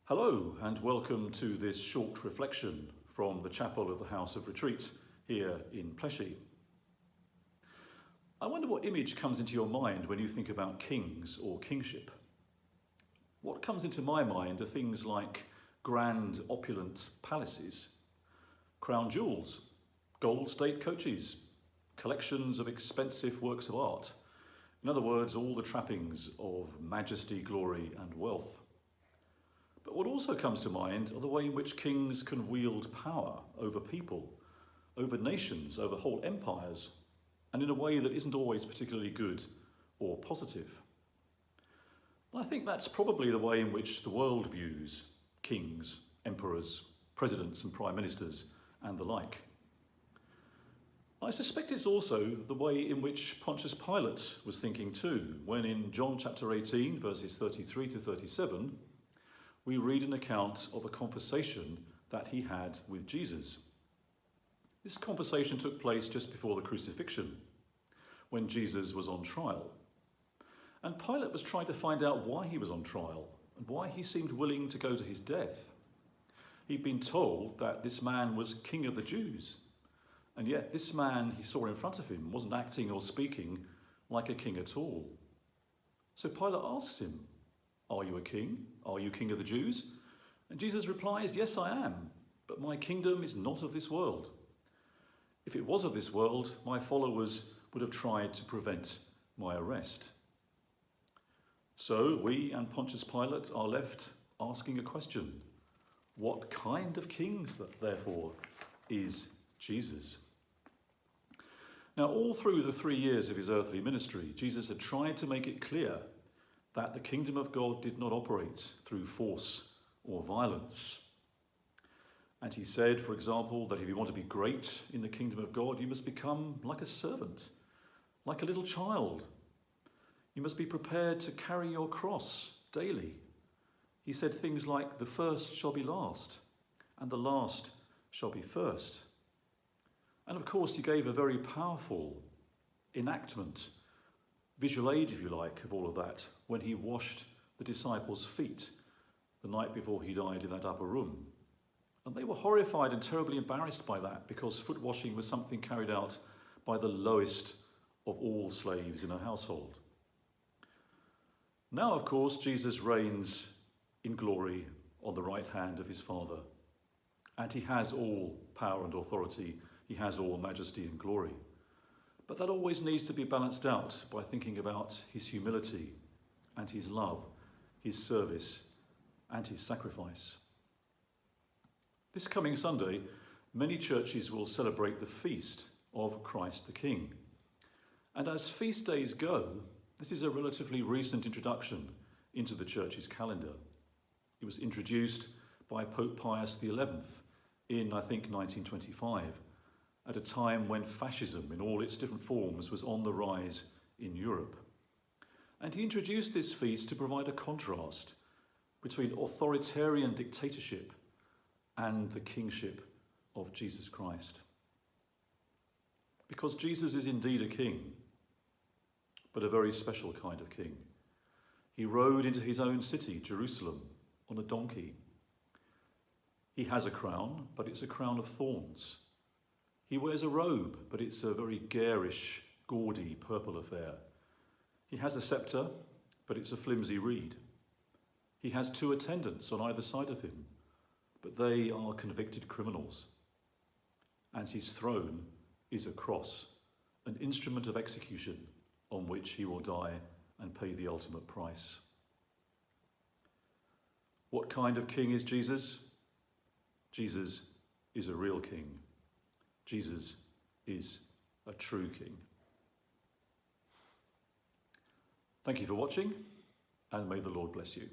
Hello and welcome to this short reflection from the chapel of the House of Retreat here in Pleshey. I wonder what image comes into your mind when you think about kings or kingship. What comes into my mind are things like grand opulent palaces, crown jewels, gold state coaches, collections of expensive works of art. In other words, all the trappings of majesty, glory and wealth. But what also comes to mind are the way in which kings can wield power over people, over nations, over whole empires, and in a way that isn't always particularly good or positive. And I think that's probably the way in which the world views kings, emperors, presidents and prime ministers and the like. I suspect it's also the way in which Pontius Pilate was thinking too, when in John chapter 18, verses 33 to 37, we read an account of a conversation that he had with Jesus. This conversation took place just before the crucifixion, when Jesus was on trial. And Pilate was trying to find out why he was on trial and why he seemed willing to go to his death. He'd been told that this man was king of the Jews, and yet this man he saw in front of him wasn't acting or speaking like a king at all. So Pilate asks him, "Are you a king? Are you king of the Jews?" And Jesus replies, "Yes, I am, but my kingdom is not of this world. If it was of this world, my followers would have tried to prevent my arrest." So we and Pontius Pilate are left asking a question. What kind of king, therefore, is Jesus? Now, all through the 3 years of his earthly ministry, Jesus had tried to make it clear that the kingdom of God did not operate through force or violence. And he said, for example, that if you want to be great in the kingdom of God, you must become like a servant, like a little child. You must be prepared to carry your cross daily. He said things like, "The first shall be last, and the last shall be first." And of course, he gave a very powerful enactment, visual aid, if you like, of all of that, when he washed the disciples' feet the night before he died in that upper room. And they were horrified and terribly embarrassed by that, because foot washing was something carried out by the lowest of all slaves in a household. Now, of course, Jesus reigns in glory on the right hand of his Father, and he has all power and authority. He has all majesty and glory. But that always needs to be balanced out by thinking about his humility and his love, his service and his sacrifice. This coming Sunday, many churches will celebrate the feast of Christ the King. And as feast days go, this is a relatively recent introduction into the church's calendar. It was introduced by Pope Pius XI in, I think, 1925. At a time when fascism in all its different forms was on the rise in Europe. And he introduced this feast to provide a contrast between authoritarian dictatorship and the kingship of Jesus Christ. Because Jesus is indeed a king, but a very special kind of king. He rode into his own city, Jerusalem, on a donkey. He has a crown, but it's a crown of thorns. He wears a robe, but it's a very garish, gaudy purple affair. He has a sceptre, but it's a flimsy reed. He has 2 attendants on either side of him, but they are convicted criminals. And his throne is a cross, an instrument of execution on which he will die and pay the ultimate price. What kind of king is Jesus? Jesus is a real king. Jesus is a true king. Thank you for watching, and may the Lord bless you.